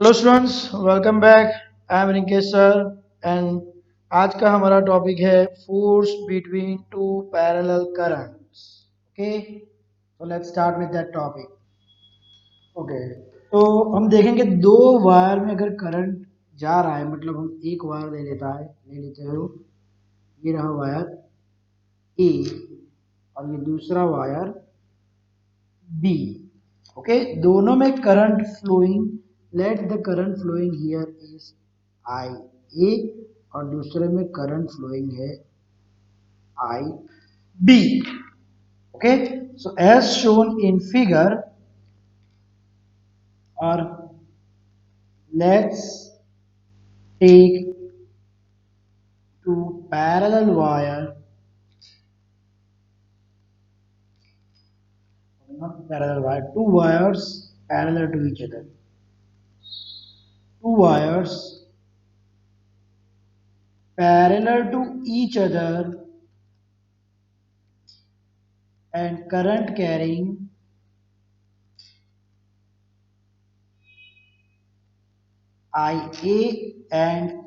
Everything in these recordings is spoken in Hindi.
Hello students, welcome back. I am Rinkesh sir and आज का हमारा टॉपिक है force between two parallel currents. Okay, तो let's start with that topic. Okay, तो हम देखेंगे दो वायर में अगर करंट जा रहा है, मतलब हम एक वायर ले लेते हो, ये रहा वायर ए और ये दूसरा वायर बी। ओके, दोनों में current flowing, let the current flowing here is I A और दूसरे में करंट फ्लोइंग है I B. Okay, so as shown in figure, और let's take two parallel wire, not parallel wire, two wires parallel to each other, two wires parallel to each other and current carrying IA and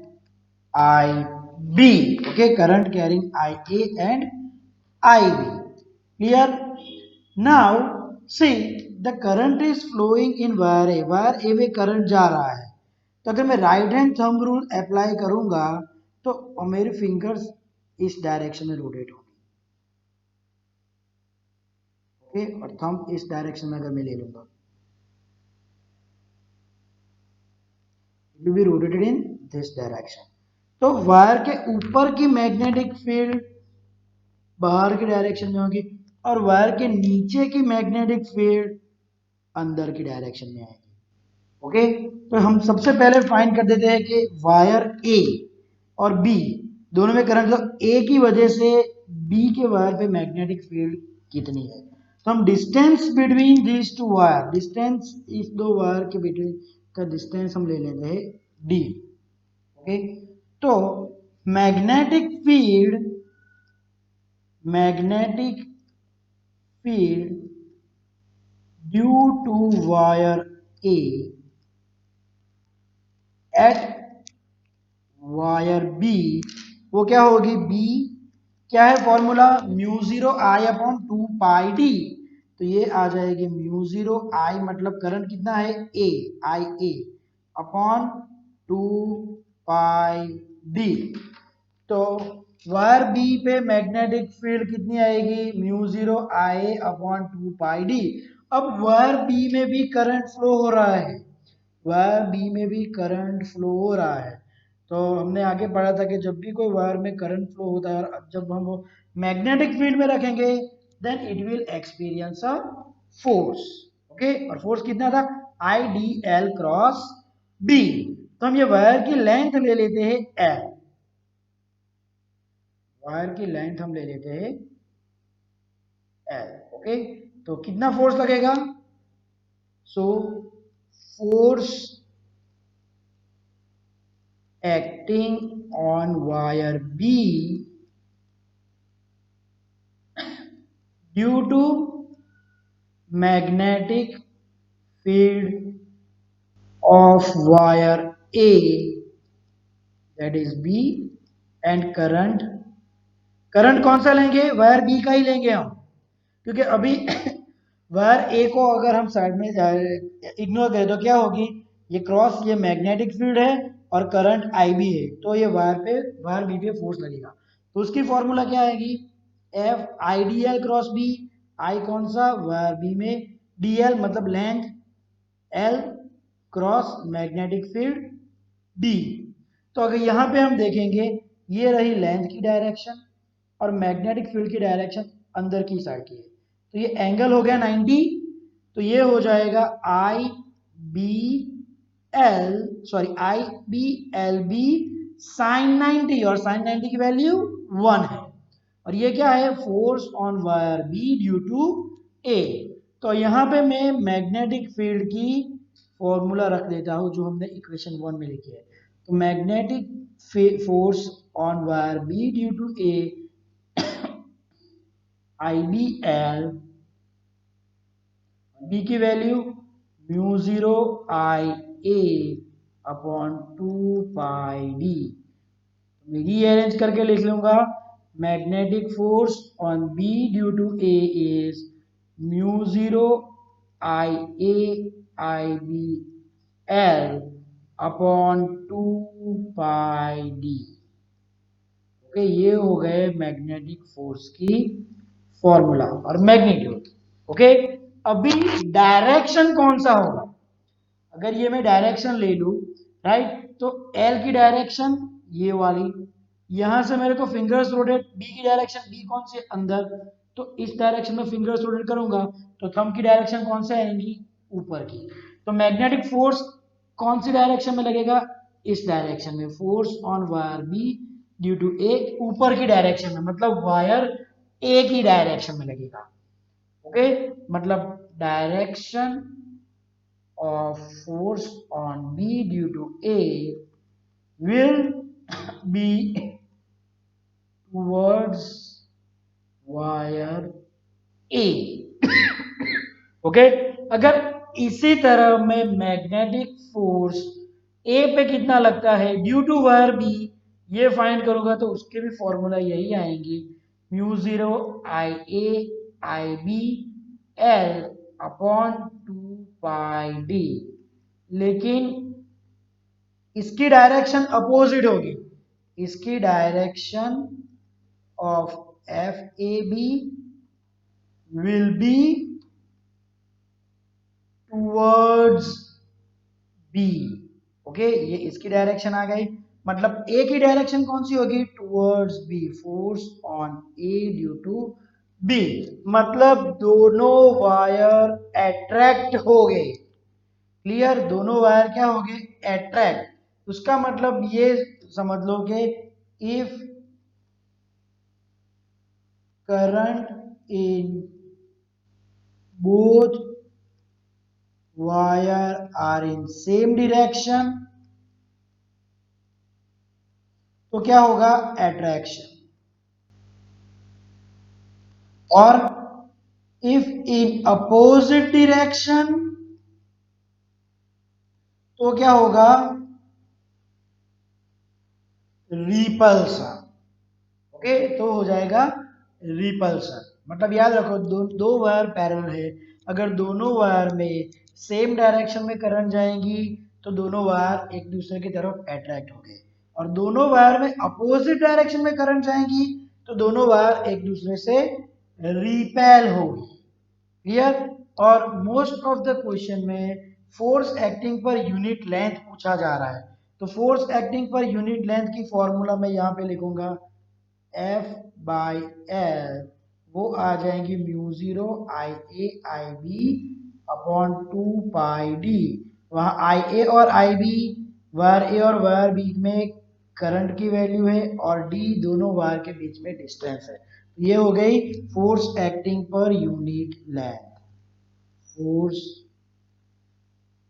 IB. Okay, current carrying IA and IB. Clear? Now, see the current is flowing in wire A. Wire A में करंट जा रहा है, तो अगर मैं right hand thumb rule apply करूंगा तो मेरी फिंगर्स इस डायरेक्शन में रोटेट होंगी। ओके, और थंब इस डायरेक्शन में अगर मैं ले लूंगा, it will be rotated in this direction. तो वायर के ऊपर की मैग्नेटिक फील्ड बाहर की डायरेक्शन में होगी और वायर के नीचे की मैग्नेटिक फील्ड अंदर की डायरेक्शन में आएगी। ओके, तो हम सबसे पहले फाइंड कर देते हैं कि वायर ए और बी दोनों में करंट, तो ए की वजह से बी के वायर पे मैग्नेटिक फील्ड कितनी है। तो हम distance between this two wire, distance इस दो वायर के बिटवीन का डिस्टेंस हम ले लेते हैं डी। ओके, तो magnetic field, magnetic field due to wire A at wire B, वो क्या होगी, बी क्या है formula, mu zero I upon two pi D. तो ये आ जाएगी म्यू जीरो आई, मतलब करंट कितना है ए, आई A upon two pi D. तो वायर बी पे मैग्नेटिक फील्ड कितनी आएगी, mu zero I upon two pi D. अब वायर बी में भी करंट फ्लो हो रहा है, वायर बी में भी करंट फ्लो हो रहा है। तो हमने आगे पढ़ा था कि जब भी कोई वायर में करंट फ्लो होता है और जब हम वो मैग्नेटिक फील्ड में रखेंगे then it will experience a force. Okay, और फोर्स कितना था, I D L cross B. तो हम ये वायर की लेंथ ले लेते हैं एल, वायर की लेंथ हम ले लेते हैं एल। ओके, तो कितना फोर्स लगेगा, so force acting on wire B due to magnetic field of wire A, that is B, and current कौन सा लेंगे, वायर बी का ही लेंगे हम, क्योंकि अभी वायर ए को अगर हम साइड में इग्नोर करें तो क्या होगी, ये क्रॉस, ये मैग्नेटिक फील्ड है और करंट आई बी है, तो ये वायर बी पे फोर्स लगेगा। तो उसकी फॉर्मूला क्या आएगी, F I D L cross B. I कौन सा, वायर बी में, डी एल मतलब length, L cross magnetic field D. तो अगर यहाँ पे हम देखेंगे, ये रही लेंथ की डायरेक्शन और मैग्नेटिक फील्ड की डायरेक्शन अंदर की साइड की है, तो ये एंगल हो गया 90। तो ये हो जाएगा I B L, sorry I B L B sine 90, और साइन 90 की वैल्यू 1 है। और ये क्या है, force on wire B due to A. तो यहाँ पे मैं मैग्नेटिक फील्ड की फॉर्मूला रख देता हूँ जो हमने इक्वेशन 1 में लिखी है। तो magnetic force on wire B due to A I B L, B की value mu zero I A upon 2 pi D. मैं रीअरेंज करके लिख लूंगा, magnetic force on B due to A is mu zero I A I B L upon 2 pi D. Okay, ये हो गए मैग्नेटिक फोर्स की फॉर्मूला और मैग्नीट्यूड। ओके, अभी डायरेक्शन कौन सा होगा? अगर ये मैं डायरेक्शन ले लूं, राइट, तो एल की डायरेक्शन ये वाली, यहां से मेरे को फिंगर्स रोटेट, बी की डायरेक्शन, बी कौन सी अंदर, तो इस डायरेक्शन में फिंगर्स रोटेट करूंगा तो थंब की डायरेक्शन कौन से आएंगी? ऊपर की। तो मैग्नेटिक फोर्स कौन सी डायरेक्शन में लगेगा? इस डायरेक्शन में। Force on wire B due to A, ऊपर की डायरेक्शन में, मतलब वायर ए की डायरेक्शन में लगेगा। ओके, मतलब direction of force on B due to A will be towards wire A। Okay, अगर इसी तरह में मैग्नेटिक फोर्स ए पे कितना लगता है ड्यू टू वायर बी, ये फाइंड करूंगा तो उसके भी फॉर्मूला यही आएंगे, mu zero I A I B L upon 2 pi D. लेकिन इसकी डायरेक्शन अपोजिट होगी, इसकी direction of F A B will be towards B. Okay, ये इसकी डायरेक्शन आ गई, मतलब ए की डायरेक्शन कौन सी होगी? Towards B. Force on A due to B, मतलब दोनों वायर अट्रैक्ट हो गए। क्लियर, दोनों वायर क्या हो गए? अट्रैक्ट। उसका मतलब ये समझ लो कि if current in both wire are in same direction, तो क्या होगा? अट्रैक्शन। और इफ इन अपोजिट डायरेक्शन, तो क्या होगा? रिपल्सन। ओके, तो हो जाएगा रिपल्सन। मतलब याद रखो, दो वायर पैरेलल है, अगर दोनों वायर में सेम डायरेक्शन में करंट जाएंगी तो दोनों वायर एक दूसरे की तरफ अट्रैक्ट हो गए, और दोनों वायर में अपोजिट डायरेक्शन में करंट जाएंगी तो दोनों वायर एक दूसरे से रिपेल होगी। क्लियर। और मोस्ट ऑफ द क्वेश्चन में force acting per unit length पूछा जा रहा है, तो force acting per unit length की फॉर्मूला मैं यहाँ पे लिखूंगा, एफ बाई एल, वो आ जाएंगी mu zero I A I B upon 2 pi D. वहां आई ए और आई बी, वायर ए और वायर बी में करंट की वैल्यू है, और डी दोनों वायर के बीच में डिस्टेंस है। ये हो गई force acting per unit length. Force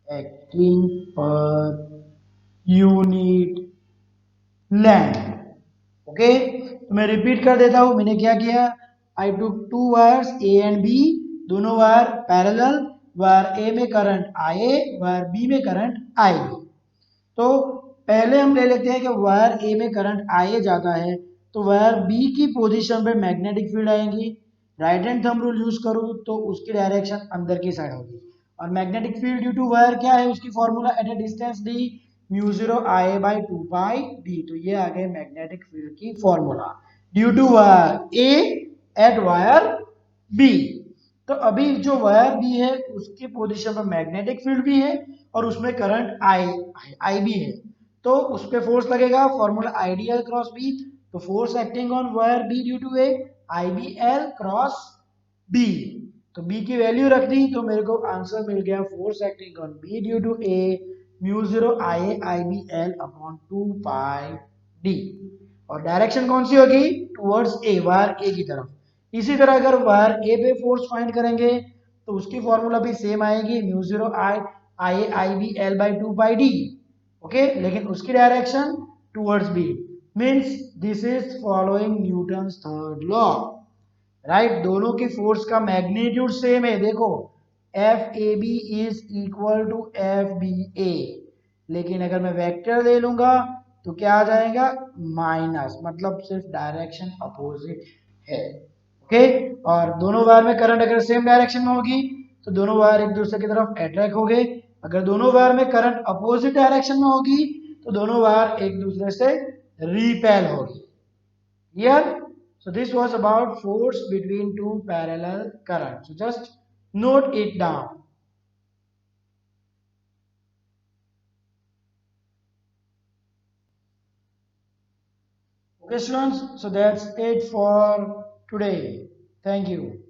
acting per unit length. Okay, तो मैं रिपीट कर देता हूं, मैंने क्या किया? I took two wires A and B, दोनों वायर पैरेलल, वायर ए में current I A, wire B में करंट आई बी। तो पहले हम ले लेते हैं कि वायर ए में करंट आई ए जाता है, तो वायर बी की पोजीशन पे मैग्नेटिक फील्ड आएंगी। Right hand thumb rule use करूं तो उसकी डायरेक्शन अंदर की साइड होगी, और magnetic field due to wire क्या है? उसकी formula at a distance D, mu zero I A by 2 pi D. तो ये आ गए मैग्नेटिक फील्ड की formula due to wire A at wire B. तो अभी जो वायर बी है उसकी पोजीशन पर मैग्नेटिक फील्ड भी है और उसमें करंट आई आई बी है, तो उस पर फोर्स लगेगा, फॉर्मूला आईडीएल क्रॉस बी। तो force acting on wire B due to A, I B L cross B. तो बी की वैल्यू रख दी तो मेरे को आंसर मिल गया, force acting on B due to A mu zero I I B L upon 2 pi D. और डायरेक्शन कौन सी होगी? टुवर्ड्स ए, वायर ए की तरफ। इसी तरह अगर वायर ए पे फोर्स फाइंड करेंगे तो उसकी फॉर्मूला भी सेम आएगी, mu zero I I I B L by 2 pi D. Okay, लेकिन उसकी direction towards B, means this is following Newton's third law. Right, दोनों की फोर्स का मैग्नीट्यूड सेम है। देखो, F A B is equal to F B A, लेकिन अगर मैं वेक्टर ले लूंगा तो क्या आ जाएगा, माइनस, मतलब सिर्फ डायरेक्शन अपोजिट है। ओके, और दोनों वायर में करंट अगर सेम डायरेक्शन में होगी तो दोनों वायर एक दूसरे की तरफ अट्रैक्ट हो गए, अगर दोनों वायर में करंट अपोजिट डायरेक्शन में होगी तो दोनों वायर एक दूसरे से रिपेल होगी। Clear? So this was about force between two parallel currents. So just note it down. Okay, students. So that's it for today. Thank you.